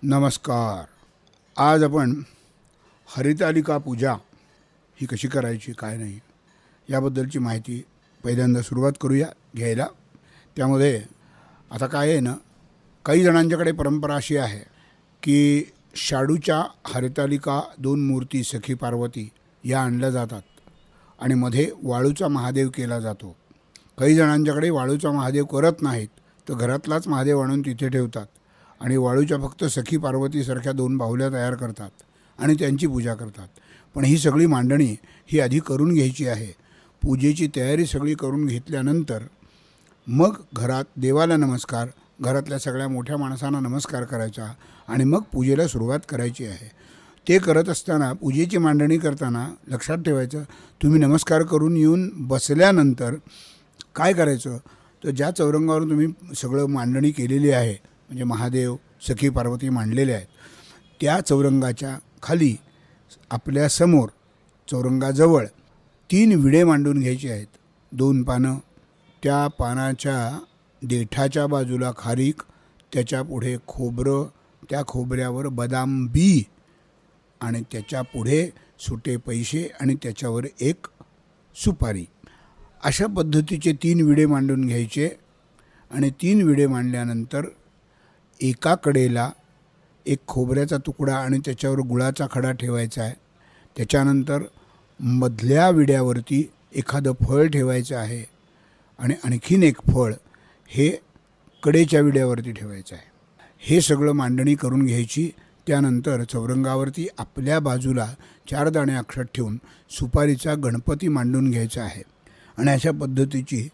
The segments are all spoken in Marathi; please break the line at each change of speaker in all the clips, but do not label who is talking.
नमस्कार. आज आपण हरितालिका पूजा ही कशी करायची काय नाही याबद्दलची माहिती पहिल्यांदा सुरुवात करूया घ्यायला. त्यामध्ये आता काय आहे ना, काही जणांच्याकडे परंपरा अशी आहे की शाडूच्या हरितालिका 2 मूर्ती सखी पार्वती या आणल्या जातात आणि मध्ये वाळूचा महादेव केला जातो. काही जणांच्याकडे वाळूचा महादेव करत नाहीत, तर घरातलाच महादेव आणून तिथे ठेवतात आणि वाळूच्या फक्त सखी पार्वतीसारख्या 2 बाहुल्या तयार करतात आणि त्यांची पूजा करतात. पण ही सगळी मांडणी ही आधी करून घ्यायची आहे. पूजेची तयारी सगळी करून घेतल्यानंतर मग घरात देवाला नमस्कार, घरातल्या सगळ्या मोठ्या माणसांना नमस्कार करायचा आणि मग पूजेला सुरुवात करायची आहे. ते करत असताना पूजेची मांडणी करताना लक्षात ठेवायचं, तुम्ही नमस्कार करून येऊन बसल्यानंतर काय करायचं, तर ज्या चौरंगावर तुम्ही सगळं मांडणी केलेली आहे म्हणजे महादेव सखी पार्वती मांडलेले आहेत, त्या चौरंगाच्या खाली आपल्या समोर चौरंगाजवळ 3 विडे मांडून घ्यायचे आहेत. 2 पानं, त्या पानाच्या देठाच्या बाजूला खारीक, त्याच्या पुढे खोबरं, त्या खोबऱ्यावर बदाम बी आणि त्याच्या पुढे सुटे पैसे आणि त्याच्यावर 1 सुपारी. अशा पद्धतीचे 3 विडे मांडून घ्यायचे आणि 3 विडे मांडल्यानंतर एका कडेला एक खोबऱ्याचा तुकडा आणि त्याच्यावर गुळाचा खडा ठेवायचा आहे. त्याच्यानंतर मधल्या विड्यावरती एखादं फळ ठेवायचं आहे आणि आणखीन एक फळ हे कडेच्या विड्यावरती ठेवायचं आहे. हे सगळं मांडणी करून घ्यायची. त्यानंतर चौरंगावरती आपल्या बाजूला 4 दाणे अक्षत ठेवून सुपारीचा गणपती मांडून घ्यायचा आहे. आणि अशा पद्धतीची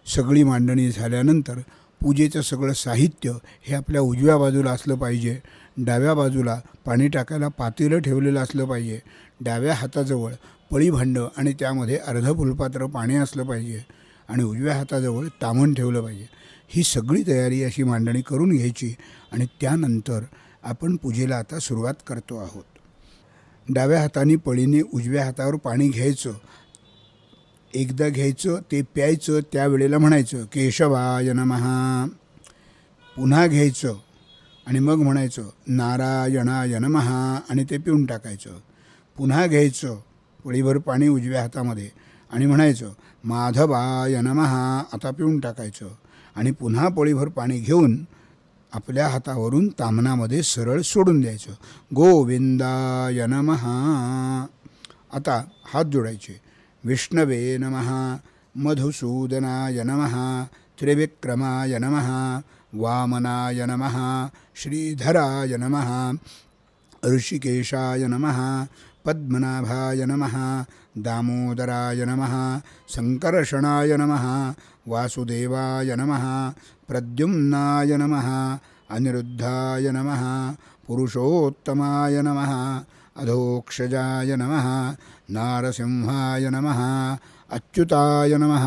सगळी मांडणी झाल्यानंतर पूजेचं सगळं साहित्य हे आपल्या उजव्या बाजूला असलं पाहिजे. डाव्या बाजूला पाणी टाकायला पातेलं ठेवलेलं असलं पाहिजे. डाव्या हाताजवळ पळी भांडं आणि त्यामध्ये अर्ध फुलपात्र पाणी असलं पाहिजे आणि उजव्या हाताजवळ तामण ठेवलं पाहिजे. ही सगळी तयारी अशी मांडणी करून घ्यायची आणि त्यानंतर आपण पूजेला आता सुरुवात करतो आहोत. डाव्या हाताने पळीने उजव्या हातावर पाणी घ्यायचं, एकदा घ्यायचं, ते प्यायचं, त्यावेळेला म्हणायचं केशवाय नमः. पुन्हा घ्यायचं आणि मग म्हणायचं नारायणाय नमः आणि ते पिऊन टाकायचं. पुन्हा घ्यायचं पळीभर पाणी उजव्या हातामध्ये आणि म्हणायचं माधवाय नमः, आता पिऊन टाकायचं आणि पुन्हा पळीभर पाणी घेऊन आपल्या हातावरून तामणामध्ये सरळ सोडून द्यायचं. गोविंदाय नमः. आता हात जोडायचे. विष्णवे नमः, मधुसूदनाय नमः, त्रिविक्रमाय नमः, वामनाय नमः, श्रीधराय नमः, ऋषिकेशाय नमः, पद्मनाभाय नमः, दामोदराय नमः, संकर्षणाय नमः, वासुदेवाय नमः, प्रद्युम्नाय नमः, अनिरुद्धाय नमः, पुरुषोत्तमाय नमः, अधोक्षजाय नमः, नारसिंहाय नमः, अच्युताय नमः,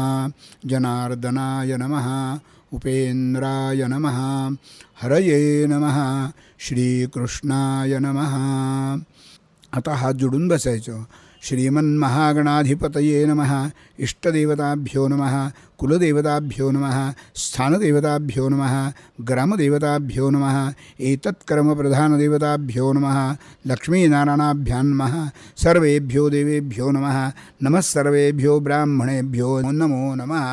जनार्दनाय नमः, उपेन्द्राय नमः, हरये नमः, श्रीकृष्णाय नमः. आता हात जोडून बसायचं. श्रीमन्महागणाधिपतये नमः, इष्टदेवताभ्यो नमः, कुलदेवताभ्यो नमः, स्थानदेवताभ्यो नमः, ग्रामदेवताभ्यो नमः, एतत्कर्मप्रधानदेवताभ्यो नमः, लक्ष्मीनारायणाभ्यां नमः, सर्वेभ्यो देवेभ्यो नमः, नमः सर्वेभ्यो ब्राह्मणेभ्यो नमो नमः.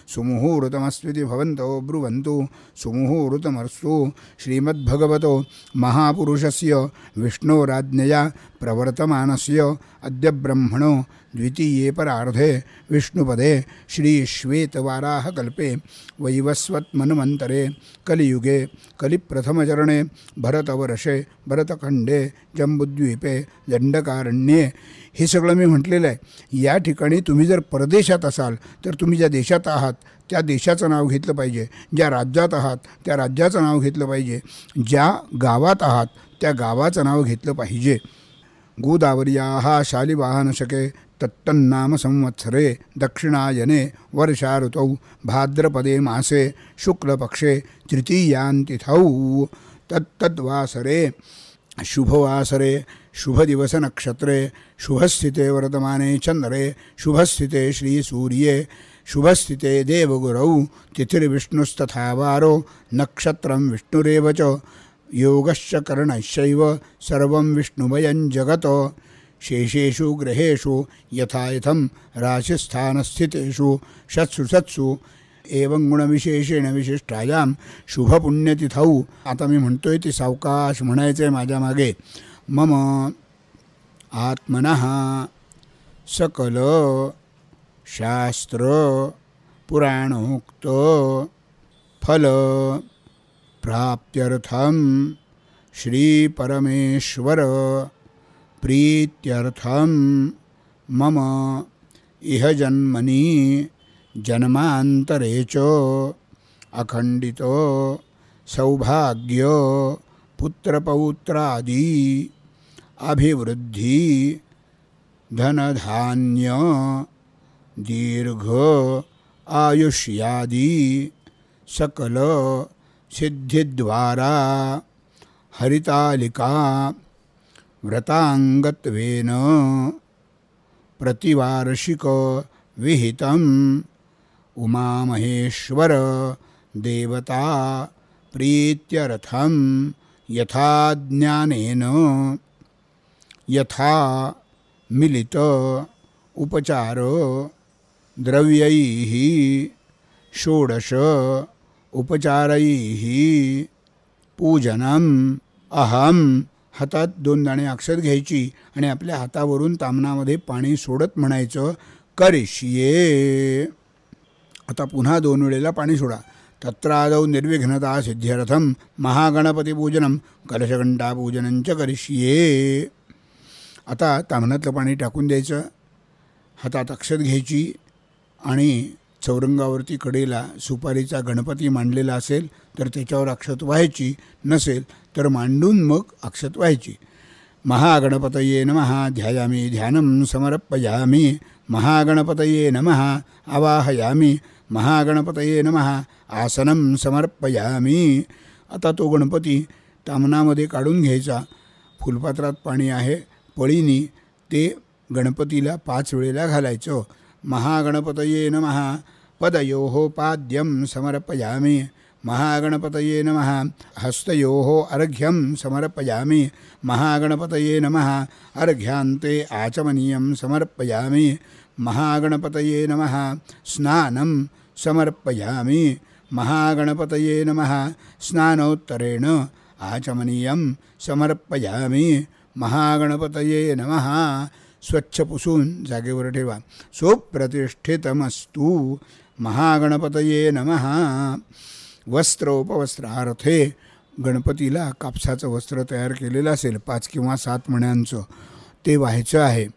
सुमुहूर्तमस्विति भवन्तो ब्रुवन्तु सुमुहूर्तमस्तु. श्रीमद्भगवतो महापुरुषस्य विष्णोराज्ञया प्रवर्तमानस्य अद्य ब्रह्मणो द्वितीये परार्धे विष्णुपदे श्रीश्वेतवाराहकल्पे वैवस्वत्मन्वन्तरे कलियुगे कलिप्रथमचरणे भरतवर्षे भरतखंडे जम्बुद्वीपे दंडकारण्ये. हे सगळं मी म्हटलेलं आहे. या ठिकाणी तुम्ही जर परदेशात असाल तर तुम्ही ज्या देशात आहात त्या देशाचं नाव घेतलं पाहिजे, ज्या राज्यात आहात त्या राज्याचं नाव घेतलं पाहिजे, ज्या गावात आहात त्या गावाचं नाव घेतलं पाहिजे. गोदावर्याः शालिवाहनशके तत्तन्नाम संवत्सरे दक्षिणायने वर्षा ऋतौ भाद्रपदे मासे शुक्लपक्षे तृतीयां तिथौ तत्तद्वासरे शुभवासरे शुभदिवसनक्षत्रे शुभस्थिते वर्तमाने चंद्रे शुभस्थिते श्रीसूर्ये शुभस्थिते देवगुरौ तिथिर्विष्णुस्तथा वारो नक्षत्रं विष्णुरेव च योगश्च करणश्चैव सर्वं विष्णुमयं जगत् शेषेषु ग्रहेषु यथायथं राशिस्थानस्थितेषु षट्सु सत्सु एवं गुणविशेषेण विशिष्टायां शुभपुण्यतिथौ. आता मी म्हणतोय ती सावकाश म्हणायचं आहे माझ्या मागे. मम आत्मनः सकल शास्त्र पुराणोक्त फल प्राप्त्यर्थं श्री परमेश्वर प्रीत्यर्थं मम इह जन्मनि जन्मांतरे च अखंडितो सौभाग्य पुत्रपौत्रादि अभिवृद्धि धनधान्य दीर्घ आयुष्यादि सकल सिद्धिद्वारा हरितालिका व्रतांगत्वेन प्रतिवार्षिक विहितम् उमामहेश्वर देवता प्रीत्यर्थं यथा ज्ञानेन यथा मिलित उपचार द्रव्यैः षोडश उपचारैः पूजनम् अहम. हातात 2 दाणे अक्षत घ्यायची आणि आपल्या हातावरून तामनामध्ये पाणी सोडत म्हणायचं करिष्ये. आता पुन्हा 2 वेळेला पाणी सोडा. तत्रादौ निर्विघ्नता सिद्ध्यर्थं महागणपतीपूजनं कलशघंटापूजनं च करिष्ये. आता ताम्हनातलं पाणी टाकून द्यायचं, हातात अक्षत घ्यायची आणि चौरंगावरती कडेला सुपारीचा गणपती मांडलेला असेल तर त्याच्यावर अक्षत व्हायची, नसेल तर मांडून मग अक्षत व्हायची. महागणपतये नमः ध्यायामी ध्यानं समर्पयामी महागणपतये नमः आवाहयामी महागणपतये नमः आसनं समर्पयामी. आता तो गणपती तामनामध्ये काढून घ्यायचा. फुलपात्रात पाणी आहे, पळीनी ते गणपतीला 5 वेळेला घालायचं. महागणपतये नमः पदयोः पाद्यं समर्पयामी महागणपतये नमः हस्तयोः अर्घ्यं समर्पयामी महागणपतये नमः अर्घ्यान्ते आचमनीयं समर्पयामी महागणपतये नमः स्नानं समर्पयामी महागणपतये नमः स्नानोत्तरेण आचमनीयं समर्पयामी महागणपतये नमः. स्वच्छ पुसून जागेवर ठेवा. सुप्रतिष्ठितमस्तु महागणपतये नमः. वस्त्रोपवस्त्रार्थे गणपतीला कापसाचं वस्त्र तयार केलेलं असेल 5 किंवा 7 मण्यांचं, ते व्हायचं आहे.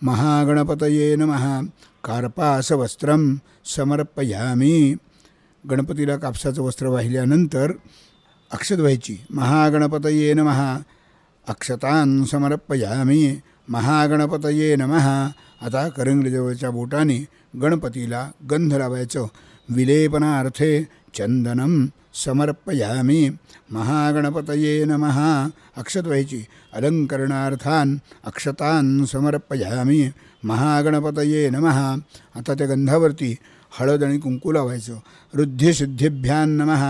महागणपतये नमः कार्पासवस्त्रं समर्पयामी. गणपतीला कापसाचं वस्त्र वाहिल्यानंतर अक्षत व्हायची. महागणपतये नमः अक्षतान् समर्पयामी महागणपतये नमः. आता करंगलीजवळच्या बोटाने गणपतीला गंध लावायचं. विलेपनार्थे चंदनं समर्पयामी महागणपतये नमः. अक्षत व्हायची. अलंकरणार्थान अक्षतान् समर्पयामी महागणपतये नमः. आता त्या गंधावरती हळद आणि कुंकू लावायचं. ऋद्धिसिद्धिभ्यां नमः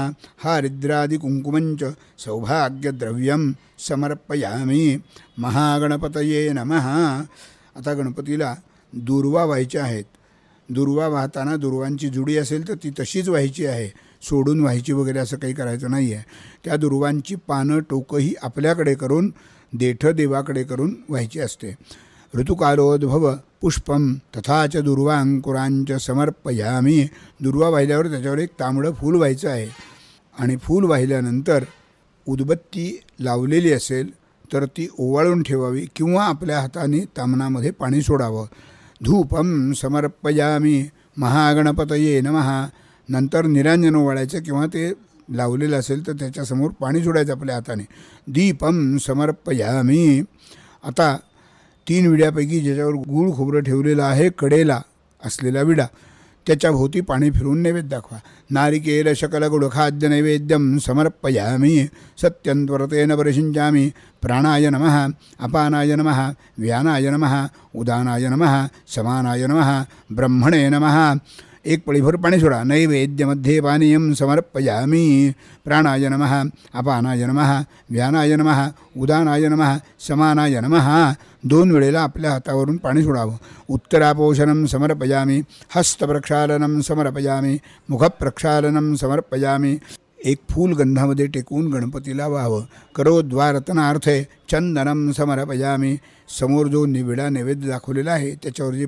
हारिद्रादि कुंकुमंच सौभाग्यद्रव्यं समर्पयामी महागणपतये नमः. आता गणपतीला दुर्वा व्हायच्या आहेत. दुर्वा वाहताना दुर्वांची जुडी असेल तर ती तशीच व्हायची आहे, सोडून व्हायची वगैरे असं काही करायचं नाही आहे. त्या दुर्वांची पानं टोकही आपल्याकडे करून देठं देवाकडे करून व्हायची असते. ऋतुकालोद्भव पुष्पं तथा च दुर्वांकुरांच समर्पयामी. दुर्वा वाहिल्यावर त्याच्यावर एक तांबडं फूल व्हायचं आहे आणि फूल वाहिल्यानंतर उदबत्ती लावलेली असेल तर ती ओवाळून ठेवावी किंवा आपल्या हाताने तामनामध्ये पाणी सोडावं. धूपं समर्पयामी महागणपतये नमः. नंतर निरांजन ओवाळायचं किंवा ते लावलेलं असेल तर त्याच्यासमोर पाणी सोडायचं आपल्या हाताने. दीपं समर्पयामी. आता 3 विड्यापैकी ज्याच्यावर गूळ खोबरं ठेवलेलं आहे कडेला असलेला विडा, त्याच्या भोवती पाणी फिरून नैवेद्य दाखवा. नारिकेल शकल गुडखाद्य नैवेद्यं समर्पयामी सत्यंत्वरतेन परिषिंचामी प्राणाय नमः अपानाय नमः व्यानाय नमः उदानाय नमः समानाय नमः ब्रह्मणे नमः. एक पळीभर पाणी सोडा. नैवेद्यमध्ये पानीयं समर्पयामी. प्राणाय नमः, अपानाय नमः, व्यानाय नमः, उदानाय नमः, समानाय नमः. 2 वेळेला आपल्या हातावरून पाणी सोडावं. उत्तरापोषणं समर्पयामी, हस्तप्रक्षालनं समर्पयामी, मुखप्रक्षालनं समर्पयामी. एक फूल गंधामध्ये टेकवून गणपतीला व्हावं. करोद्वारतनार्थे चंदनं समर्पयामी. समोर जो निविडा नैवेद्य दाखवलेला आहे त्याच्यावर जे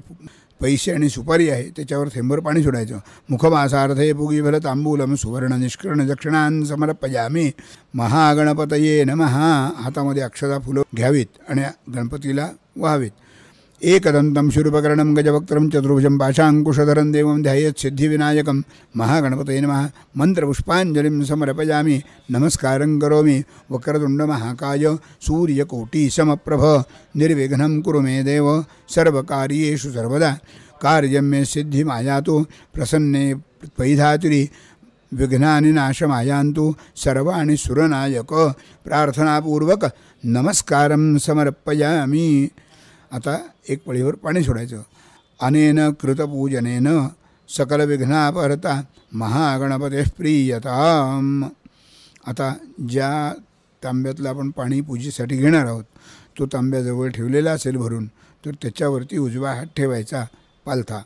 पैसे आणि सुपारी आहे त्याच्यावर थेंबर पाणी सोडायचं. मुखवासार्थे पुगीफल तांबूलम सुवर्ण निष्कर्ण दक्षिणान् समर्पयामी. महागणपतये नमः. हातामध्ये अक्षता फुलं घ्यावीत आणि गणपतीला व्हावीत. एकदंतं शूर्पकर्णं गजवक्त्रं चतुर्भुजं पाशाङ्कुशधरं देवं ध्यायेत् सिद्धिविनायकं. महागणपतये नमः. मंत्रपुष्पाञ्जलिं समर्पयामि. नमस्कारं करोमि. वक्रतुण्डमहाकाय सूर्यकोटिसमप्रभ निर्विघ्नं कुरु मे देव सर्वकार्येषु सर्वदा. कार्यं मे सिद्धिमायातु प्रसन्ने त्वयि विघ्नानि नाशमायान्तु सर्वाणि सुरनायक. प्रार्थनापूर्वक नमस्कारं समर्पयामि. आता एक पळीवर पाणी सोडायचं. अनेन कृतपूजनेन सकल विघ्नापहर्ता महागणपतेः प्रीयताम्. आता ज्या तांब्यातलं आपण पाणी पूजेसाठी घेणार आहोत तो तांब्याजवळ ठेवलेला असेल भरून, तर त्याच्यावरती उजवा हात ठेवायचा पालथा.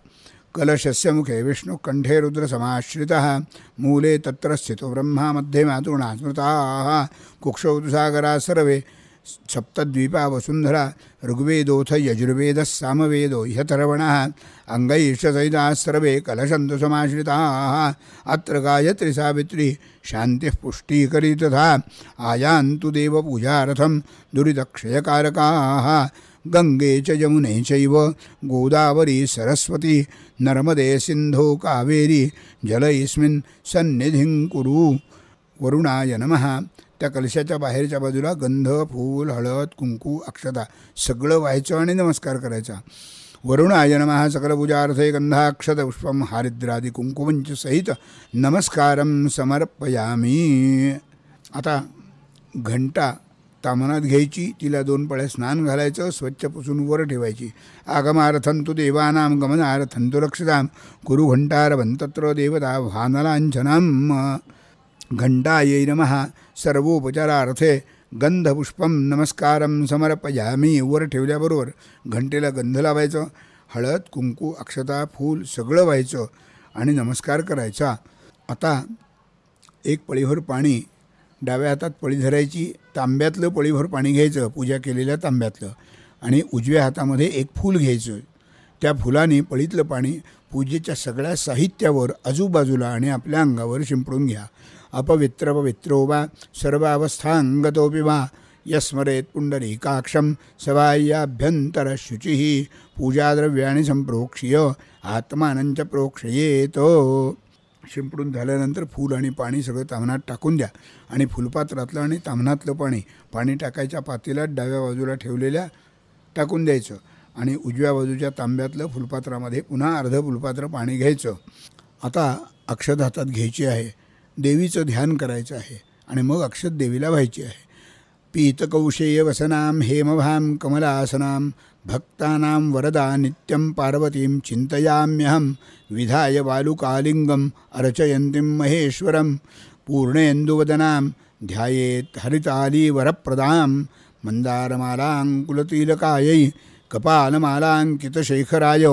कलशस्य मुखे विष्णु कंठे रुद्र समाश्रितः. मूले तत्र स्थितो ब्रह्मा मध्ये मातृणा स्मृताः. कुक्षौ सागरा सर्वे सप्तद्वीपा वसुंधरा. ऋग्वेदोऽथ यजुर्वेदः सामवेदो ह्यथर्वणः. अंगैश्चसहिताः सर्वे कलशन्तु समाश्रिताः. अत्र गायत्री सावित्री शान्तिः पुष्टिकरी तथा. आयान्तु देवपूजार्थं दुरितक्षयकारकाः. गंगे च यमुने चैव गोदावरी सरस्वती. नर्मदे सिन्धो कावेरी जलयस्मिन् सन्निधिं कुरु. वरुणाय नमः. त्या कलशाच्या बाहेरच्या बाजूला गंध, फूल, हळद, कुंकू, अक्षता सगळं व्हायचं आणि नमस्कार करायचा. वरुणाय नमः. सकल पूजार्थे गंधाक्षत पुष्पम हारिद्रादी कुंकुमंच सहित नमस्कारं समर्पयामी. आता घंटा तामनात घ्यायची, तिला 2 पळ्या स्नान घालायचं, स्वच्छ पुसून वर ठेवायची. आगमार्थं तु देवानां गमनार्थं तु रक्षतां. कुरु घंटारवं तत्र देवता भानलांछनम्. घंटायै नमः. सर्वोपचारार्थे गंधपुष्पं नमस्कारं समर्पयामी. वर ठेवल्याबरोबर घंटेला गंध लावायचं, हळद, कुंकू, अक्षता, फूल सगळं व्हायचं आणि नमस्कार करायचा. आता एक पळीभर पाणी डाव्या हातात पळी धरायची. तांब्यातलं पळीभर पाणी घ्यायचं, पूजा केलेल्या तांब्यातलं, आणि उजव्या हातामध्ये एक फूल घ्यायचं. त्या फुलाने पळीतलं पाणी पूजेच्या सगळ्या साहित्यावर, आजूबाजूला आणि आपल्या अंगावर शिंपडून घ्या. अपवित्र पवित्रो वा सर्वावस्थांगतोऽपि वा यस्मरेत् पुंडरीकाक्षं सवाह्याभ्यन्तरशुचिः. पूजाद्रव्याणि संप्रोक्ष्य आत्मानंच प्रोक्षयेत. शिंपडून झाल्यानंतर फूल आणि पाणी सगळं तामणात टाकून द्या आणि फुलपात्रातलं आणि तामणातलं पाणी टाकायच्या पातेल्यात डाव्या बाजूला ठेवलेल्या टाकून द्यायचं आणि उजव्या बाजूच्या तांब्यातलं फुलपात्रामध्ये पुन्हा अर्ध फुलपात्र पाणी घ्यायचं. आता अक्षत हातात घ्यायची आहे, देवीचं ध्यान करायचं आहे आणि मग अक्षत देवीला व्हायची आहे. पीतकौशेय वसनां हेमभां कमलासनां भक्तानां वरदा नित्यं पार्वतीं चिंतयाम्यहं. विधाय बालुकालिंगम अर्चयन्तीं महेश्वरं. पूर्णेन्दुवदनां ध्यायेत् हरितालीवरप्रदां. मन्दारमालाङ्कुलतिलकायै कपालमालाङ्कितशेखराय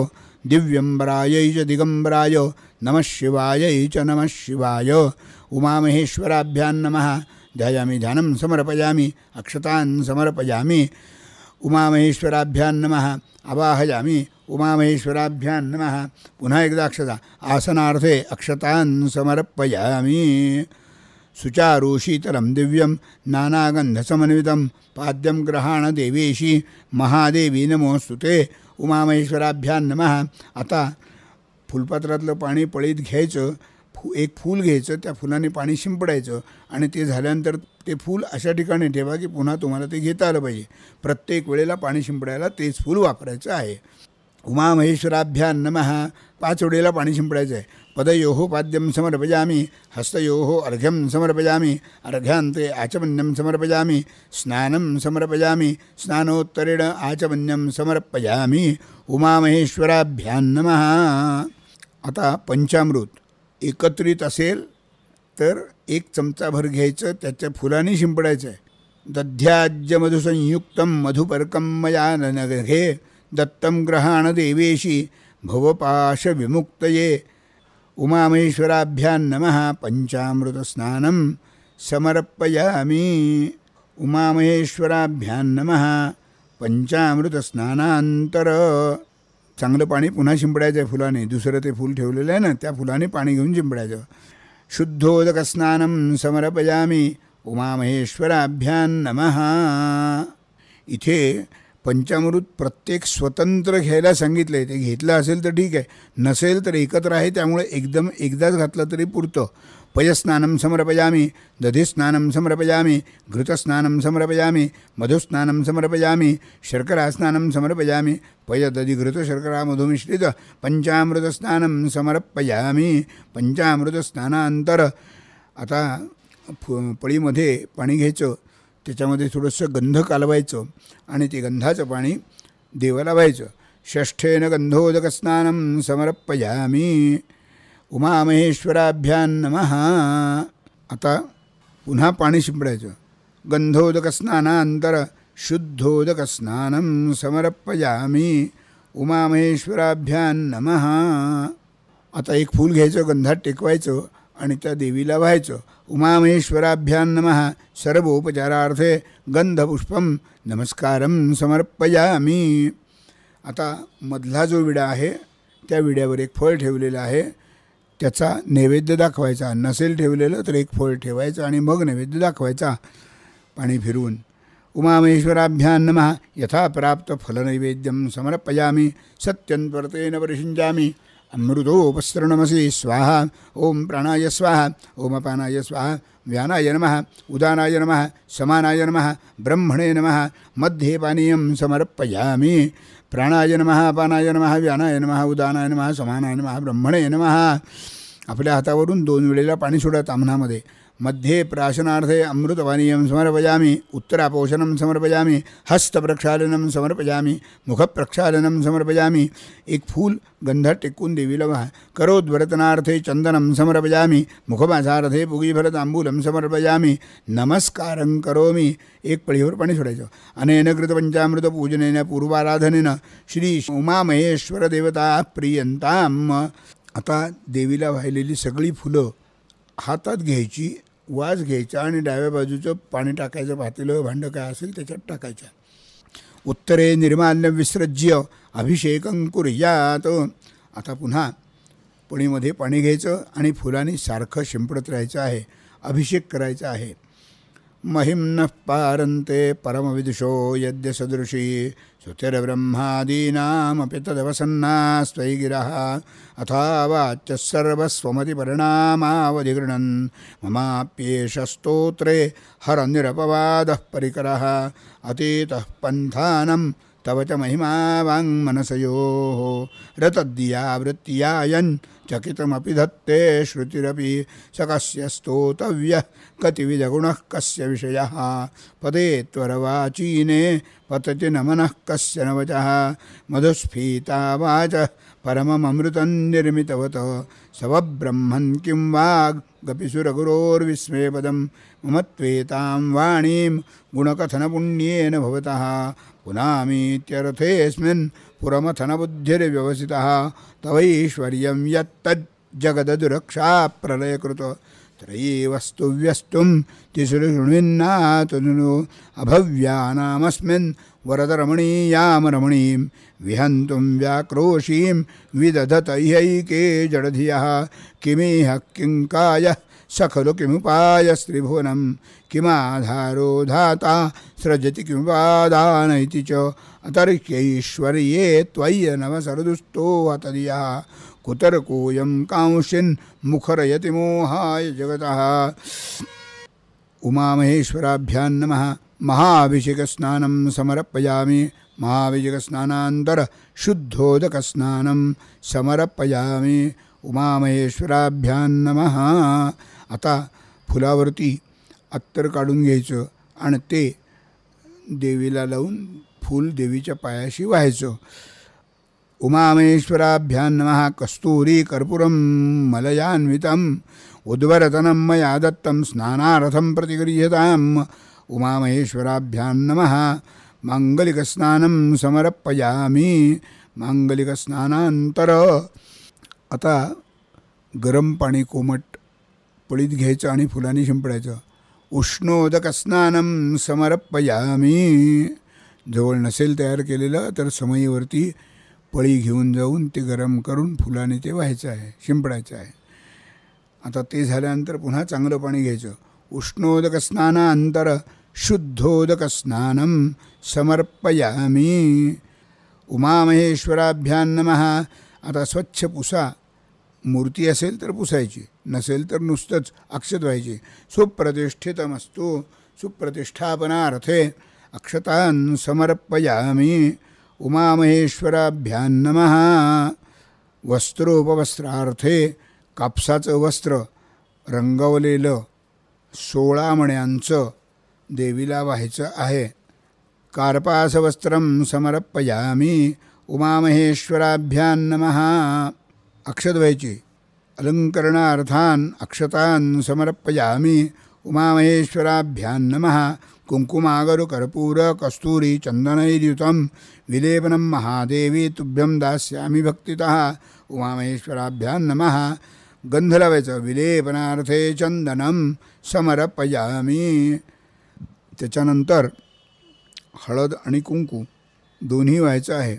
दिव्यंबरायै च दिगंबराय नमः शिवायै च नमः शिवाय. उमामहेश्वराभ्यां नमः. ध्यायामि ध्यानं समर्पयामि. अक्षतान् समर्पयामि. उमामहेश्वराभ्यां नमः. आवाहयामि. उमामहेश्वराभ्यां नमः. पुन्हा एकदा अक्षता. आसनार्थे अक्षतान् समर्पयामि. सुचारु शीतलं दिव्यं नानागन्धसमन्वितं पाद्यं गृहाण देवेशी महादेवी नमोस्तुते. उमामहेश्वराभ्यां नमः. आता फुलपात्रातलं पाणी पळीत घ्यायचं, एक फूल घ्यायचं, त्या फुलाने पाणी शिंपडायचं आणि ते झाल्यानंतर ते फूल अशा ठिकाणी ठेवा की पुन्हा तुम्हाला ते घेता आलं पाहिजे. प्रत्येक वेळेला पाणी शिंपडायला तेच फूल वापरायचं आहे. उमामहेश्वराभ्यां नमः. 5 वेळेला पाणी शिंपडायचं आहे. पदयोः पाद्यं समर्पयामि. हस्तयोः अर्घ्यं समर्पयामि. अर्घ्यान्ते आचमन्यं समर्पयामि. स्नानं समर्पयामि. स्नानोत्तरेण आचमन्यं समर्पयामि. उमामहेश्वराभ्यां नमः. आता पंचामृत एकत्रित असेल तर एक चमचाभर घ्यायचं, त्याच्या फुलांनी शिंपडायचं आहे. दध्याज्य मधुसंयुक्तं मधुपर्कं मया ननघे दत्तं ग्रहाण देवेशी भवपाश विमुक्तये उमामहेश्वराभ्यां नमः पंचामृतस्नानं समर्पयामि. उमामहेश्वराभ्यां नमः पंचामृतस्नानांतर. चांगलं पाणी पुन्हा शिंपडायचं आहे फुलाने. दुसरं ते फूल ठेवलेलं आहे ना, त्या फुलाने पाणी घेऊन शिंपडायचं. शुद्धोदकस्नानं समर्पयामि उमामहेश्वराभ्यां नमः. इथे पंचामृत प्रत्येक स्वतंत्र घ्यायला सांगितलं आहे. ते घेतलं असेल तर ठीक आहे, नसेल तर एकत्र आहे, त्यामुळे एकदाच घातलं तरी पुरतं. पयस्नानं समर्पयामि दधिस्नानं समर्पयामि घृतस्नानं समर्पयामि मधुस्नानं समर्पयामि शर्करास्नानं समर्पयामि. पय दधी घृत शर्करा मधुमिश्रित पंचामृतस्नानं समर्पयामि. पंचामृतस्नानांतर आता पळीमध्ये पाणी घ्यायचं, त्याच्यामध्ये थोडंसं गंध कालवायचं आणि ते गंधाचं पाणी देवाला व्हायचं. षष्ठेन गंधोदकस्नानं समर्पयामि उमामहेश्वराभ्यां नमः. आता पुन्हा पाणी शिंपडायचं. गंधोदकस्नानांतर शुद्धोदकस्नानं समर्पयामि उमामहेश्वराभ्यां नमः. आता एक फूल घ्यायचं, गंधात टेकवायचं आणि त्या देवीला व्हायचं. उमामहेश्वराभ्यां नमः सर्वोपचारार्थे गंधपुष्पं नमस्कारं समर्पयामि. आता मधला जो विडा आहे त्या विड्यावर एक फळ ठेवलेलं आहे, त्याचा नैवेद्य दाखवायचा. नसेल ठेवलेलं तर एक फळ ठेवायचं आणि मग नैवेद्य दाखवायचा पाणी फिरवून. उमामहेश्वराभ्यां नमः यथा प्राप्त फलनैवेद्यं समर्पयामि सत्यन्वर्तेन परिषिञ्जामि अमृतोपसृणमसि स्वाहा. ओम प्राणाय स्वाहा ओम अपानाय स्वाहा व्यानाय नमः उदानाय नमः समानाय नमः ब्रह्मणे नमः मध्ये पानीयं समर्पयामि. प्राणाय नमः अपानाय नमः व्यानाय नमः उदानाय नमः समानाय नमः ब्रह्मणे नमः. आपल्या हातावरून 2 वेळेला पाणी सोडा ताम्हणामध्ये. मध्ये प्राशनार्थे अमृतपानीयं समर्पयामि उत्तरापोषणं समर्पयामि हस्तप्रक्षालनं समर्पयामि मुखप्रक्षालनं समर्पयामि. एक फूल गंधात टेकून देवीला वाहा. करोद्वर्तनार्थे चंदनं समर्पयामि मुखमासार्थे पुगीफलतांबूलं समर्पयामि नमस्कारं करोमि. एक पळीवर पाणी सोडायचं. अनेन कृतपंचामृत पूजनेन पूर्वाराधनेन श्री उमामहेश्वर देवता प्रियंताम. आता देवीला वाहिलेली सगळी फुलं हातात घ्यायची, वास घ्यायचा आणि डाव्या बाजूचं पाणी टाकायचं. पातेलं भांडं काय असेल त्याच्यात टाकायचं. उत्तरे निर्माल्य विसृज्य अभिषेकं कुर्यात. आता पुन्हा पणीमध्ये पाणी घ्यायचं आणि फुलांनी सारखं शिंपडत राहायचं आहे. अभिषेक करायचा आहे. महिम्नः पारन्ते परमविदुषो यद्य सदृशी सुतिर्ब्रह्मादीनामपि तदवसन्नास्त्वयि गिरः अथावाच्य सर्वस्वमतिपरिणामावधिगृह्णन् ममाप्येष स्तोत्रे हरनिरपवादः परिकरः अतीतः पन्थानं तव च महिमा वाङ्मनसयोः रतद्या वृत्त्यायन् चकितमपि धत्ते श्रुतिरपि स कस्य स्तोतव्यः कतिविधगुणः कस्य विषयः पदे त्वरवाचीने पतति न मनः कस्य न वचः मधुस्फीता वाचः परममृतं निर्मितवत् सवब्रह्मन् किं वाग्गपिसुरगुरोर्विस्मयपदं मम त्वेतां वाणीं गुणकथनपुण्येन भवतः पुनामीत्यर्थेऽस्मिन् पुरमथनबुद्धिर्व्यवसितः तवैश्वर्यं यत्तज्जगददुरक्षाप्रलयकृत त्रयी वस्तुव्यस्तुं तिसृणुन्नातनु अभव्यानामस्मिन् वरदरमणीयां रमणीं विहन्तुं व्याक्रोशीं विदधत ह्यैके जडधियः किमिह किङ्कायः स खलु किमुपायस्त्रिभुवनं किमाधारो धाता सृजति किमुपादान इति च अतर्क्यैश्वर्ये त्वय्यनवसरदुस्तो हतधियः कुतर्कोऽयं कांशिन् मुखरयति मोहाय जगतः. उमामहेश्वराभ्यां नमः. महाभिषेकस्नानं समर्पयामि महाभिषेकस्नानांतर शुद्धोदकस्नानं समर्पयामि उमामहेश्वराभ्यां नमः. आता फुलावरती अत्तर काढून घ्यायचं आणि ते देवीला लावून फूल देवीच्या पायाशी व्हायचं. उमामहेश्वराभ्यां नमः कस्तूरीकर्पूरं मलयान्वितम् उद्वरतनं मया दत्तं स्नानार्थं प्रतिगृह्यताम् उमामहेश्वराभ्यां नमः मांगलिकस्नानं समर्पयामी मांगलिकस्नानानंतर आता गरम पाणी कोमट पळीत घ्यायचं आणि फुलांनी शिंपडायचं. उष्णोदकस्नानं समर्पयामी. जवळ नसेल तयार केलेलं तर समईवरती पळी घेऊन जाऊन ते गरम करून फुलाने ते व्हायचं आहे, शिंपडायचं आहे. आता ते झाल्यानंतर पुन्हा चांगलं पाणी घ्यायचं. उष्णोदकस्नानानंतर शुद्धोदकस्नानं समर्पयामी उमामहेश्वराभ्यां नमः. आता स्वच्छ पुसा. मूर्ती असेल तर पुसायची, नसेल तर नुसतंच अक्षत व्हायची. सुप्रतिष्ठितमस्तु सुप्रतिष्ठापनार्थे अक्षतान् समर्पयामी उमामहेश्वराभ्यां नमः. वस्त्रोपवस्त्रार्थे कापसाचं वस्त्र रंगवलेलं 16 मण्यांचं देवीला व्हायचं आहे. कार्पासवस्त्रं समर्पयामी उमामहेश्वराभ्यां नमः. अक्षत व्हायची. अलंकरणार्थान् अक्षतान् समर्पयामी उमामहेश्वराभ्यां नमः. कुंकुमागरुकर्पूर कस्तूरी चंदनैर्युतं विलेपनं महादेवी तुभ्यं दास्यामि भक्तितः उमामहेश्वराभ्यां नमः. गंध लावायचं. विलेपनार्थे चंदनं समर्पयामी. त्याच्यानंतर हळद आणि कुंकू दोन्ही व्हायचं आहे.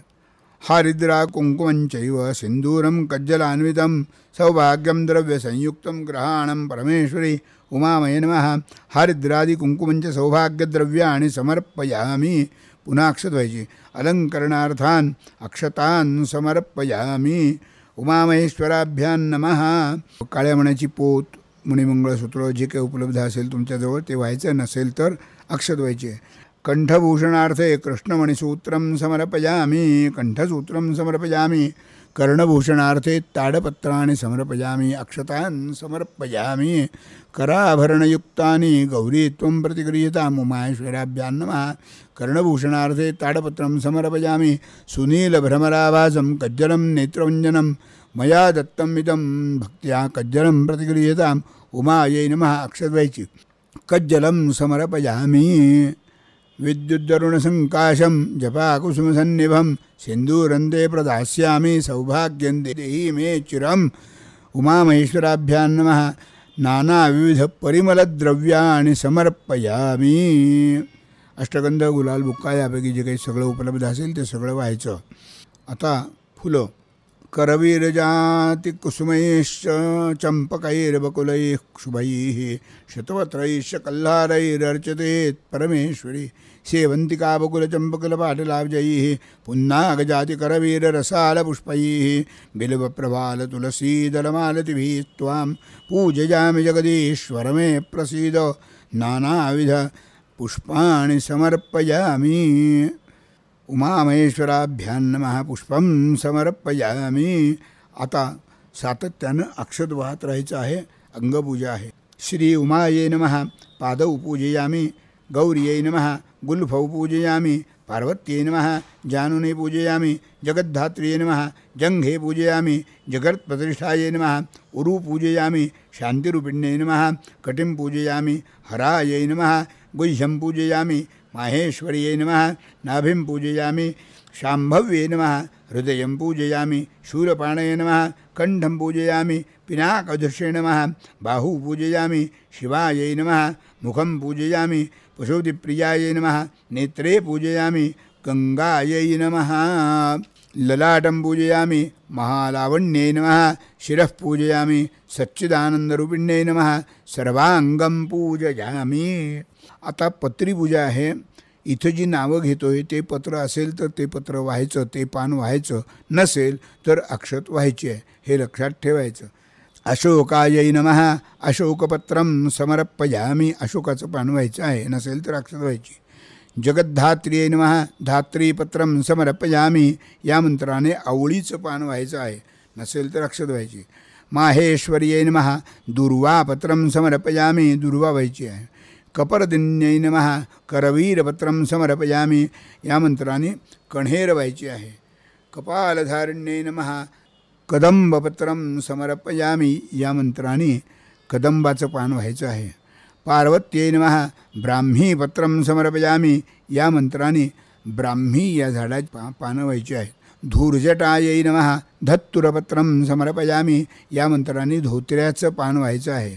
हारिद्रा कुंकुमंचैव सिंदूरं कज्जलान्वितं सौभाग्यं द्रव्यसंयुक्तं ग्रहाणं परमेश्वरी उमामये नमः. हारिद्रादि कुंकुमंच सौभाग्यद्रव्याणि समर्पयामी. पुन्हा अक्षत व्हायची. अलंकरणार्थान् अक्षतान् समर्पयामी उमामहेश्वराभ्यां नमः. काळ्या मण्याची पोत, मणिमंगळसूत्र जे काही उपलब्ध असेल तुमच्याजवळ ते व्हायचं, नसेल तर अक्षत व्हायचे. कंठभूषणार्थे कृष्णमणिसूत्रं समर्पयामी कंठसूत्रं समर्पयामी. कर्णभूषणार्थे ताडपत्राणि समर्पयामी अक्षतान् समर्पयामी. कराभरणयुक्तानि गौरी त्वं प्रतिगृह्यताम् उमामहेश्वराभ्यां नमः. कर्णभूषणार्थे ताडपत्रं समर्पयामी. सुनीलभ्रमराभासं कज्जलं नेत्रवञ्जनं मया दत्तम् इदं भक्त्या कज्जलं प्रतिगृह्यताम् उमायै नमः. अक्षत व्हायची. कज्जलं समर्पयामी. विद्युद्वरुणसंकाशं जपाकुसुमसन्निभं सिन्दूरन्ते प्रदास्यामि सौभाग्यं देहि मे चिरम् उमामहेश्वराभ्यां नमः. नानाविधपरिमलद्रव्याणि समर्पयामी. अष्टगंध, गुलाल, बुक्का यापैकी जे काही सगळं उपलब्ध असेल ते सगळं व्हायचं. आता फुलं. करवीरजातिकुसुमैश्च चंपकैर्बकुलैः शुभैः शतवत्रैश्च कल्हारैरर्चते परमेश्वरी सेवन्तिकाबकुलचम्पकुलपाटलाब्जैः पुन्नागजातिकरवीररसालपुष्पैः बिल्वप्रभालतुलसीदलमालतिभिः त्वां पूजयामि जगदीश्वर मे प्रसीद नानाविध पुष्पाणि समर्पयामि उमामहेश्वराभ्यां नमः. पुष्पं समर्पयामी. आता सातत्यानं अक्षत वाहत राहायचं आहे. अंगपूजा आहे. श्री उमाये नमः. पादौ पूजयामी. गौर्यै नमः. गुल्फौ पूजयामी. पार्वत्यै नमः. जानुने पूजयामी. जगद्धात्र्यै नमः. जंघे पूजयामी. जगत्प्रतिष्ठायै नमः. उरु पूजयामी. शान्तिरूपिण्यै नमः. कटिं पूजयामी. हरायै नमः. गुह्यं पूजयामी. माहेश्वर्यै नमः. नाभिं पूजयामी. शाम्भव्यै नमः. हृदयं पूजयामी. शूलपाणये नमः. कंठं पूजयामी. पिनाकधृष्ये नमः. बाहू पूजयामी. शिवायै नमः. मुखं पूजयामी. पशुपतिप्रियायै नमः. नेत्रे पूजयामी. गंगायै नमः. ललाटं पूजयामी. महालावण्यै नमः. शिरः पूजयामी. सच्चिदानंदरूपिण्यै नमः. सर्वांगं पूजयामी. आता पत्री पूजा आहे. इथं जी नावं घेतोय ते पत्र असेल तर ते पत्र व्हायचं, ते पान व्हायचं, नसेल तर अक्षत व्हायची आहे, हे लक्षात ठेवायचं. अशोकायै नमः. अशोकपत्रं समर्पयामी. अशोकाचं पान व्हायचं आहे, नसेल तर अक्षत व्हायची. जगद्धात्र्यै नमः. धात्रीपत्रं समर्पयामी. या मंत्राने आवळीचं पान व्हायचं आहे, नसेल तर अक्षत व्हायची. माहेश्वर्यै नमः. दुर्वापत्रं समर्पयामी. दुर्वा व्हायची आहे. कपर्दिन्यै नमः. करवीरपत्रं समर्पयामी. या मंत्राने कण्हेर व्हायची आहे. कपालधारिण्यै नमः कदंबपत्रं समर्पयामी या मंत्राने कदंबाचं पान व्हायचं आहे. पार्वत्यै नमः ब्राह्मीपत्रं समर्पयामी या मंत्राने ब्राह्मी या झाडाची पानं व्हायची आहेत. धूर्जटायै नमः धत्तुरपत्रं समर्पयामी या मंत्राने धोत्र्याचं पान व्हायचं आहे.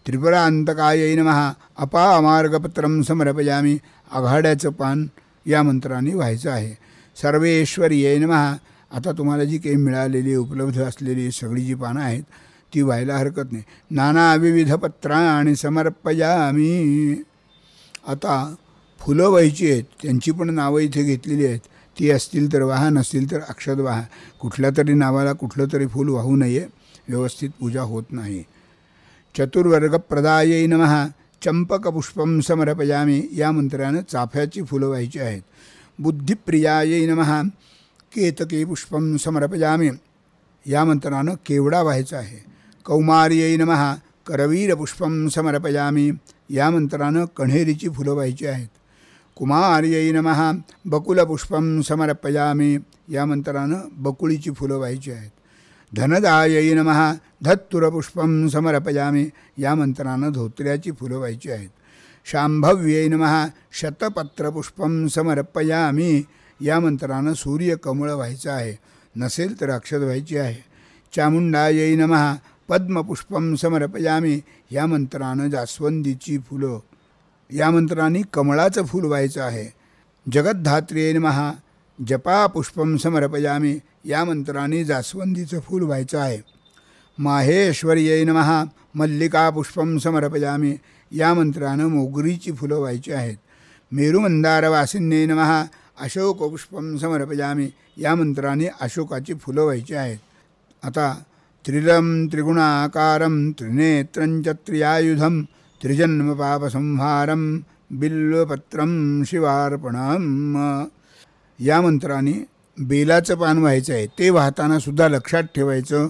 त्रिपुरांतकायै नमः अपामार्गपत्रं समर्पयामी आघाड्याचं पान या मंत्राने व्हायचं आहे. सर्वेश्वर्यै नमः आता तुम्हाला जी काही मिळालेली उपलब्ध असलेली सगळी जी पानं आहेत ती व्हायला हरकत नाही. नाना विविध पत्राणि समर्पयामी आता फुलं व्हायची आहेत त्यांची पण नावं इथे घेतलेली आहेत. ती असतील तर वाहा नसतील तर अक्षत वाहा. कुठल्या तरी नावाला कुठलं तरी फूल वाहू नये व्यवस्थित पूजा होत नाही. चतुर्वर्गप्रदायै नमः चंपकपुष्पं समर्पयामी या मंत्रानं चाफ्याची फुलं व्हायची आहेत. बुद्धिप्रियायै नमः केतके पुष्पं समर्पयामी या मंत्रानं केवडा व्हायचा आहे. कौमार्यै नमः करवीरपुष्पं समर्पयामी या मंत्रानं कण्हेरीची फुलं व्हायची आहेत. कुमार्यै नमः बकुलपुष्पं समर्पयामी या मंत्रानं बकुळीची फुलं व्हायची आहेत. धनदायै नमः धत्तुरपुष्पं समर्पयामी या मंत्रानं धोत्र्याची फुलं व्हायची आहेत. शांभव्यै नमः शतपत्रपुष्पं समर्पयामी या मंत्रानं सूर्यकमळ व्हायचं आहे. नसेल तर अक्षत व्हायची आहे. चामुंडायै नमः पद्मपुष्पं समर्पयामी या मंत्रानं जास्वंदीची फुलं या मंत्राने कमळाचं फूल व्हायचं आहे. जगद्धात्र्यै नमः जपापुष्पं समर्पयामी या मंत्राने जास्वंदीचं फूल व्हायचं आहे. माहेश्वर्यै नमः मल्लिकापुष्पं समर्पयामी या मंत्रानं मोगरीची फुलं व्हायची आहेत. मेरुमंदारवासिन्यै नमः अशोकपुष्पं समर्पयामी या मंत्राने अशोकाची फुलं व्हायची आहेत. आता त्रिलं त्रिगुणाकारं त्रिनेत्रं च त्रियायुधं त्रिजन्मपापसंहारं बिल्वपत्रं शिवार्पणं या मंत्राने बेलाचं पान व्हायचं आहे. ते वाहताना सुद्धा लक्षात ठेवायचं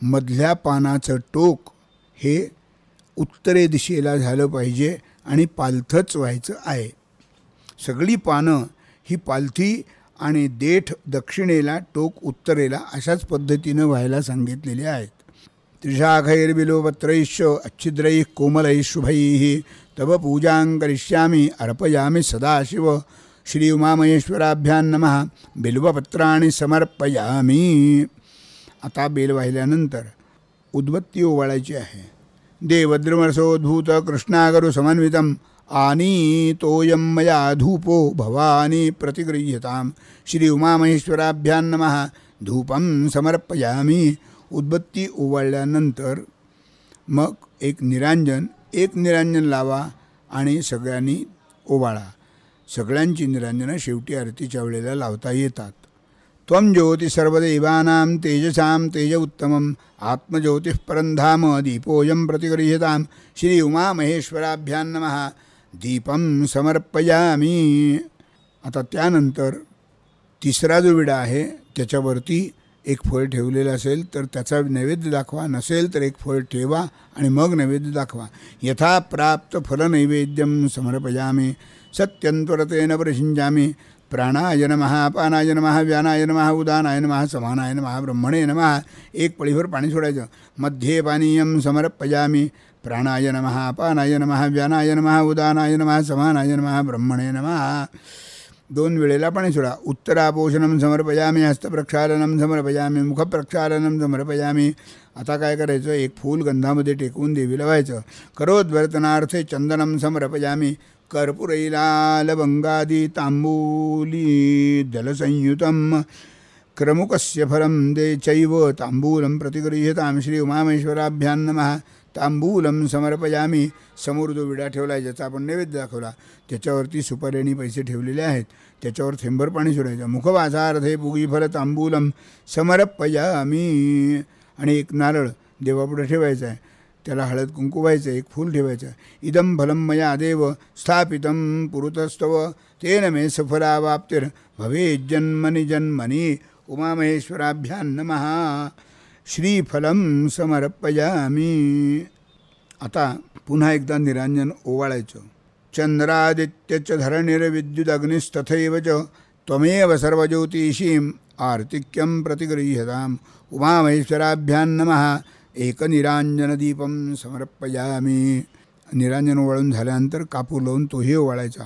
मधल्या पानाचं टोक हे उत्तरे दिशेला झालं पाहिजे आणि पालथंच व्हायचं आहे. सगळी पानं ही पालथी आणि देठ दक्षिणेला टोक उत्तरेला अशाच पद्धतीनं व्हायला सांगितलेले आहेत. त्रिशाखैर्बिल्वपत्रैश्च अच्छिद्रैः कोमलैः शुभैः तव पूजां करिष्यामि अर्पयामि सदाशिव. श्री उमामहेश्वराभ्यां नमः बिल्वपत्राणि समर्पयामि. आता बेल वाहिल्यानंतर उद्बत्ती ओवाळायची आहे. देवद्रुमरसोद्भूत कृष्णागरु समन्वितम् आनीतोऽयं मया धूपो भवानी प्रतिगृह्यतां. श्री उमामहेश्वराभ्यां नमः धूपं समर्पयामि. उद्बत्ती ओवाळल्यानंतर मग एक निरांजन लावा आणि सगळ्यांनी ओवाळा. सगळ्यांची निरांजनं शेवटी आरतीच्या वेळेला लावता येतात. त्वं ज्योति सर्वदेवानां तेजसां तेज उत्तमं आत्मज्योतिः परंधाम दीपोऽयं प्रतिगृह्यतां. श्री उमामहेश्वराभ्यां नमः दीपं समर्पयामि. आता त्यानंतर तिसरा जो विडा आहे त्याच्यावरती एक फळ ठेवलेलं असेल तर त्याचा नैवेद्य दाखवा. नसेल तर एक फळ ठेवा आणि मग नैवेद्य दाखवा. यथा प्राप्त फलनैवेद्यं समर्पयामि सत्यंत्वरतेन प्रशिंजामि. प्राणाय नमः अपानाय नमः व्यानाय नमः उदानाय नमः समानाय नमः ब्रह्मणे नमः. एक पळीभर पाणी सोडायचं. मध्ये पानीयं समर्पयामि. प्राणाय नमः अपानाय नमः व्यानाय नमः उदानाय नमः समानाय नमः ब्रह्मणे नमः. 2 वेळेला पाणी सोडा. उत्तरापोषणं समर्पयामि हस्तप्रक्षालनं समर्पयामि मुखप्रक्षालनं समर्पयामि. आता काय करायचं एक फूल गंधामध्ये टेकवून देवीला व्हायचं. करोद्वर्तनार्थे चंदनं समर्पयामि. कर्पूरैलालवंगादि तांबूली दलसंयुतं क्रमुकस्य फलं दे चैव तांबूलं प्रतिगृह्यतां. श्री उमामहेश्वराभ्यां नमः तांबूलं समर्पयामि. समोर जो विडा ठेवला आहे ज्याचा आपण नैवेद्य दाखवला त्याच्यावरती सुपारी पैसे ठेवलेले आहेत. त्याच्यावर थेंबर पाणी सोडायचं. मुखवासार्थे पूगीफल तांबूलं समर्पयामि. आणि एक नारळ देवापुढे ठेवायचा आहे. त्याला हळद कुंकू व्हायचं. एक फूल ठेवायचं. इदं फलं मया देव स्थापितं पुरुतस्तव तेन मे सफलावाप्तिर् भवेज्जन्मनि जन्मनि. उमामहेश्वराभ्यां नमः श्रीफलं समर्पयामि. आता पुन्हा एकदा निरांजन ओवाळायचं. चंद्रादित्यच धरणिर्विद्युदग्निस्तथैव च त्वमेव सर्वज्योतिषीं आर्तिक्यं प्रतिगृह्यताम् उमामहेश्वराभ्यां नमः एकनिरांजनदीपं समर्पयामी. निरांजन ओवाळून झाल्यानंतर कापूर लावून तोही ओवाळायचा.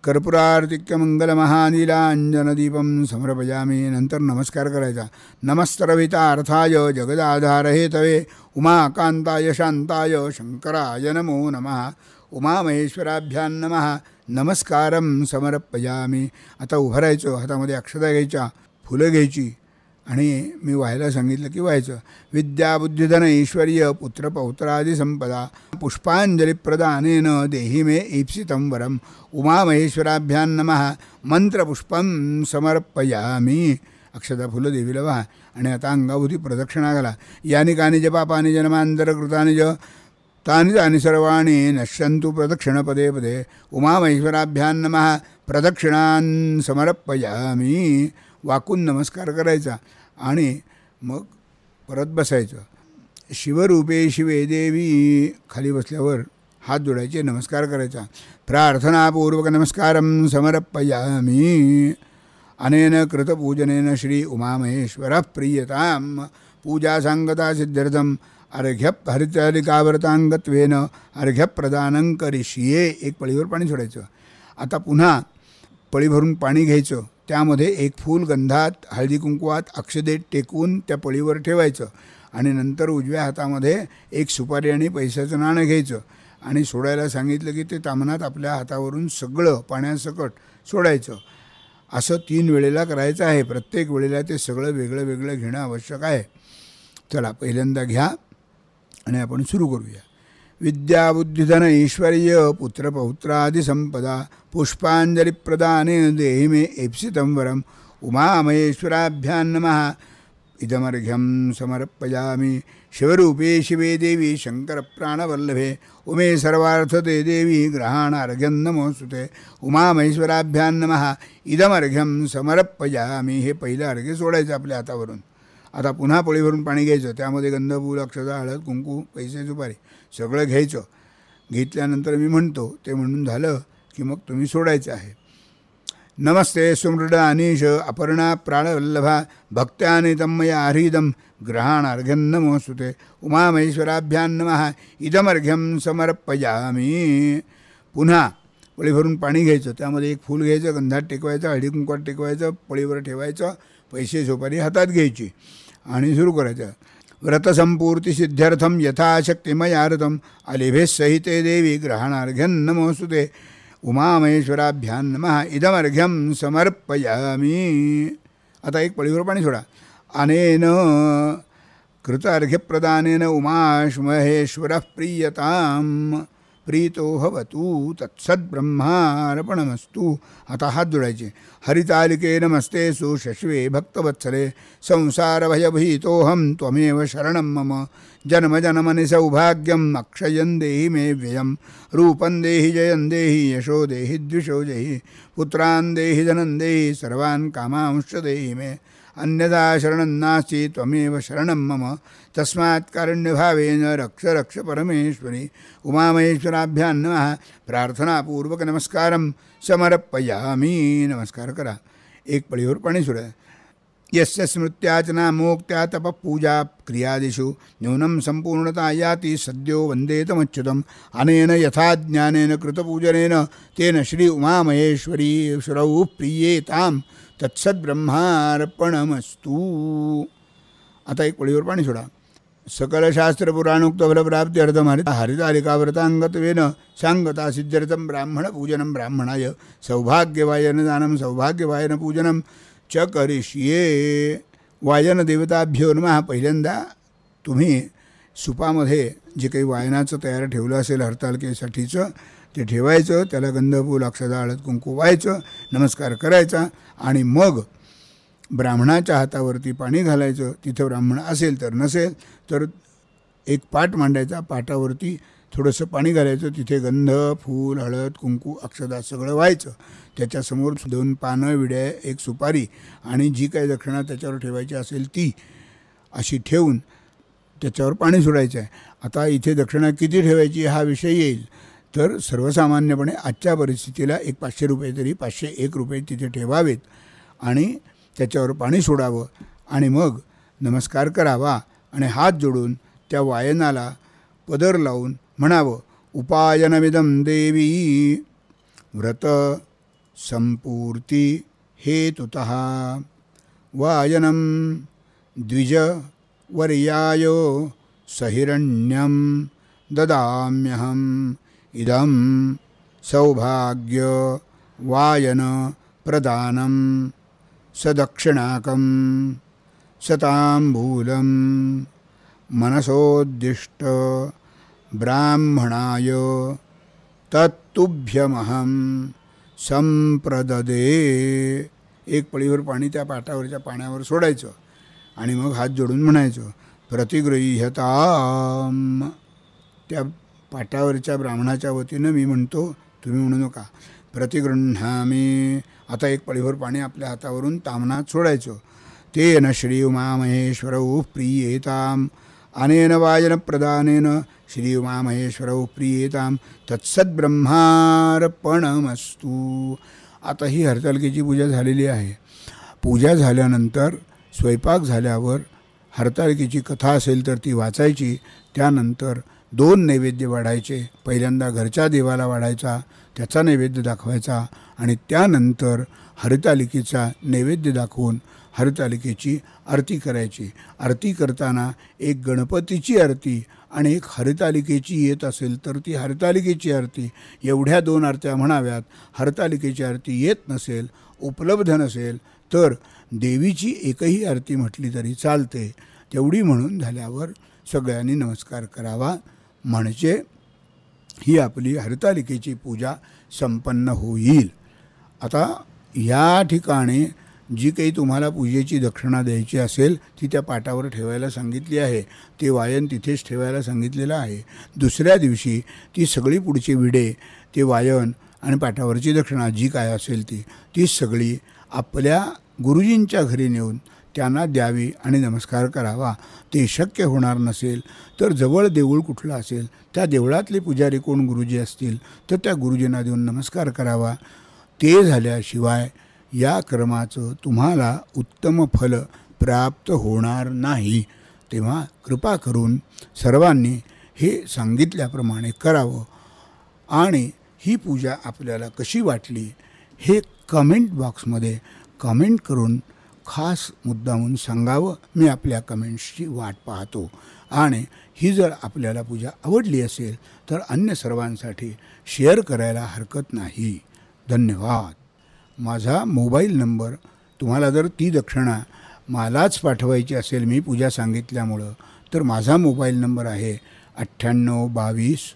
कर्पूरार्तिक्यमंगलमहानिरांजनदीपं समर्पयामी. नंतर नमस्कार करायचा. नमस्तरवितार्थाय जगदाधार हेतवे उमाकांताय शांताय शंकराय नमो नमः उमामहेश्वराभ्यां नमः नमस्कारं समर्पयामी. आता उभं राहायचं. हातामध्ये अक्षता घ्यायच्या, फुलं घ्यायची आणि मी व्हायला सांगितलं की व्हायचं. विद्या बुद्धिधन ऐश्वर्य पुत्र पौत्रादि संपदा पुष्पांजलिप्रदानेन देहि मे ईप्सितं वरम उमामहेश्वराभ्यां नमः मंत्रपुष्पं समर्पयामी. अक्षता फुलं देवीला व्हा आणि आता अंगाभूती प्रदक्षिणा घाला. यानि कानि च पापानि जन्मांतरकृतानि च तानि तानि सर्वाणि नश्यन्तु प्रदक्षिणपदे पदे उमामहेश्वराभ्यां नमः प्रदक्षिणां समर्पयामी. वाकून नमस्कार करायचा आणि मग परत बसायचं. शिवरूपे शिवे देवी. खाली बसल्यावर हात जोडायचे, नमस्कार करायचा. प्रार्थनापूर्वक नमस्कारं समर्पयामी. अनेन कृतपूजनेन श्री उमामहेश्वरः प्रीयतां. पूजा सांगता सिद्ध्यर्थम अर्घ्य हरितालिकाव्रतांगत्वेन अर्घ्यप्रदानं करिष्ये. एक पळीवर पाणी सोडायचं. आता पुन्हा पळी भरून पाणी घ्यायचं. त्यामध्ये एक फूल गंधात हळदी कुंकवात अक्षदेत टेकून त्या पळीवर ठेवायचं आणि नंतर उजव्या हातामध्ये एक सुपारी आणि पैशाचं नाणं घ्यायचं आणि सोडायला सांगितलं की ते तामणात आपल्या हातावरून सगळं पाण्यासकट सोडायचं. असं 3 वेळेला करायचं आहे. प्रत्येक वेळेला ते सगळं वेगळं वेगळं घेणं आवश्यक आहे. चला पहिल्यांदा घ्या आणि आपण सुरू करूया. विद्या बुद्धिधन ऐश्वर्य पुत्र पौत्रादि संपदा पुष्पांजलिप्रदाने देहि मे ईप्सितं वरम उमामहेश्वराभ्यां नमः इदमर्घ्यं समर्पयामी. शिवरूपे शिवे देवी शंकरप्राणवल्लभे उमे सर्वार्थते देवी ग्रहाणार्घ्यं नमोस्तुते उमामहेश्वराभ्यां नमः इदमर्घ्यं समर्पयामी. हे पहिलं अर्घ्य सोडायचं आपल्या हातावरून. आता पुन्हा पळीभरून पाणी घ्यायचं. त्यामध्ये गंधफूल अक्षता हळद कुंकू पैसे सुपारी सगळं घ्यायचं. घेतल्यानंतर मी म्हणतो ते म्हणून झालं की मग तुम्ही सोडायचं आहे. नमस्ते सुमृड अनीश अपर्णा प्राणवल्लभा भक्त्यानितं मया हृदं ग्रहाणार्घ्यं नमोस्तुते उमामहेश्वराभ्यां नमः इदमर्घ्यं समर्पयामी. पुन्हा पळी भरून पाणी घ्यायचं. त्यामध्ये एक फूल घ्यायचं, गंधात टेकवायचं, हळदी कुंकवात टेकवायचं, पळीवर ठेवायचं, पैसे सुपारी हातात घ्यायची आणि सुरू करायचं. व्रतसंपूर्ति सिद्ध्यर्थम यथाशक्तिमयारतं अलिभे सहिते देवी ग्रहणार्घ्यं नमोस्तुते उमामहेश्वराभ्यां नमः इदमर्घ्यं समर्पयामी. आता एक पळीवर पाणी सोडा. अनेन कृतार्घ्यप्रदानेन उमामहेश्वरः प्रीयतां प्रीतो भवतु तत्सद्ब्रह्मार्पणमस्तु. आता हात जोडायचे. हरितालिके नमस्ते सुशश्वे भक्तवत्सले संसारभयभीतोऽहं त्वमेव शरणं मम जन्मजन्मनि सौभाग्यम् अक्षयं देहि मे व्ययं रूपं देहि जयं देहि यशो देहि द्विषो देहि पुत्रान् देहि धनं देहि सर्वान् कामांश्च देहि मे अन्यथा शरणं नास्ति त्वमेव शरणं मम तस्मात् कारुण्यभावेन रक्ष रक्ष परमेश्वरी उमामहेश्वराभ्यां नमः. प्रार्थनापूर्वक नमस्कारं समर्पयामी. नमस्कार करा. एक पळीवर पाणी सोडा. यस्य स्मृत्याचना मोक्त्या तपपूजा क्रियादिषु न्यूनं संपूर्णता याति सद्यो वन्देतमच्युतम् अनेन यथा ज्ञानेन कृतपूजनेन तेन श्री उमामहेश्वरी श्रौ प्रीयेतां तत्सद्ब्रह्मार्पणमस्तु. आता एक पळीवर पाणी सोडा. सकल शास्त्र पुराणोक्त फलप्राप्ति अर्थम हरितालिकाव्रतांगत्वेन सांगता सिद्ध्यर्थम ब्राह्मण पूजनम ब्राह्मणाय सौभाग्यवायन दानम सौभाग्यवायन पूजनम च करिष्ये. वायन देवताभ्यो नमः. पहिल्यांदा तुम्ही सुपामध्ये जे काही वायनाचं तयार ठेवलं असेल हरतालिकेसाठीचं ते ठेवायचं. त्याला गंधफूल अक्षता हळद कुंकू व्हायचं, नमस्कार करायचा आणि मग ब्राह्मणाच्या हातावरती पाणी घालायचं. तिथं ब्राह्मण असेल तर, नसेल तर एक पाट मांडायचा. पाटावरती थोडंसं पाणी घालायचं. तिथे गंध फूल हळद कुंकू अक्षता सगळं व्हायचं. त्याच्यासमोर 2 पानं विड्या एक सुपारी आणि जी काही दक्षिणा त्याच्यावर ठेवायची असेल ती अशी ठेवून त्याच्यावर पाणी सोडायचं आहे. आता इथे दक्षिणा किती ठेवायची हा विषय येईल. तर सर्वसामान्यपणे आजच्या परिस्थितीला एक 500 रुपये तरी 501 रुपये तिथे ठेवावेत आणि त्याच्यावर पाणी सोडावं आणि मग नमस्कार करावा आणि हात जोडून त्या वायनाला पदर लावून म्हणावं, उपायनमिदं देवी व्रत संपूर्ती हेतुतः वायनं द्विजवर्याय सहिरण्यं ददाम्यहम् इदं सौभाग्य वायन प्रदानं सदक्षिणाकं शताम्बूलं मनसोद्दिष्ट ब्राह्मणाय तत्तुभ्यमहं संप्रददे. एक पळीवर पाणी त्या पाटावरच्या पाण्यावर सोडायचं आणि मग हात जोडून म्हणायचं, प्रतिगृह्यताम. त्या पाटावरच्या ब्राह्मणाच्या वतीनं मी म्हणतो, तुम्ही म्हणू नका. प्रतिगृह्णामी. आता एक पळीवर पाणी आपल्या हातावरून तामनात सोडायचं. तेन श्री उमामहेश्वरौ प्रीयेताम. अनेन वायन प्रदानेन श्री उमामहेश्वरौ प्रीयेताम तत्सद्ब्रह्मार्पणमस्तु. आता ही हरतालिकेची पूजा झालेली आहे. पूजा झाल्यानंतर स्वयंपाक झाल्यावर हरतालिकेची कथा असेल तर ती वाचायची. त्यानंतर 2 नैवेद्य वाढायचे. पहिल्यांदा घरच्या देवाला वाढायचा, त्याचा नैवेद्य दाखवायचा आणि त्यानंतर हरतालिकेचा नैवेद्य दाखवून हरतालिकेची आरती करायची. आरती करताना एक गणपतीची आरती आणि एक हरतालिकेची येत असेल तर ती हरतालिकेची आरती, एवढ्या 2 आरत्या म्हणाव्यात. हरतालिकेची आरती येत नसेल, उपलब्ध नसेल तर देवीची एकही आरती म्हटली तरी चालते. तेवढी म्हणून झाल्यावर सगळ्यांनी नमस्कार करावा, म्हणजे ही आपली हरतालिकेची पूजा संपन्न होईल. आता या ठिकाणी जी काही तुम्हाला पूजेची दक्षिणा द्यायची असेल ती त्या पाटावर ठेवायला सांगितली आहे. ते वायन तिथेच ठेवायला सांगितलेलं आहे. दुसऱ्या दिवशी ती सगळी पुढची विडे, ते वायन आणि पाटावरची दक्षिणा जी काय असेल ती सगळी आपल्या गुरुजींच्या घरी नेऊन त्यांना द्यावी आणि नमस्कार करावा. ते शक्य होणार नसेल तर जवळ देऊळ कुठलं असेल त्या देवळातले पुजारी कोण गुरुजी असतील तर त्या गुरुजींना देऊन नमस्कार करावा. ते झाल्याशिवाय या कर्माचं तुम्हाला उत्तम फल प्राप्त होणार नाही. तेव्हा कृपा करून सर्वांनी हे सांगितल्याप्रमाणे करावं. आणि ही पूजा आपल्याला कशी वाटली हे कमेंट बॉक्समध्ये कमेंट करून खास मुद्दामून सांगावं. मी आपल्या कमेंट्सची वाट पाहतो. आणि ही जर आपल्याला पूजा आवडली असेल तर अन्य सर्वांसाठी शेअर करायला हरकत नाही. धन्यवाद. माझा मोबाईल नंबर, तुम्हाला जर ती दक्षिणा मलाच पाठवायची असेल मी पूजा सांगितल्यामुळं, तर माझा मोबाईल नंबर आहे 9822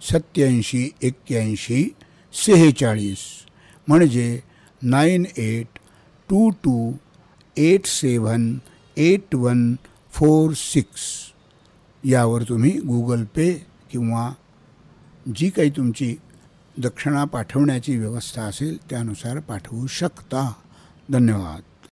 87 81 46, म्हणजे 9822878146. यावर तुम्ही गुगल पे किंवा जी काही तुमची दक्षिणा पाठवण्याची व्यवस्था असेल त्यानुसार पाठवू शकता. धन्यवाद.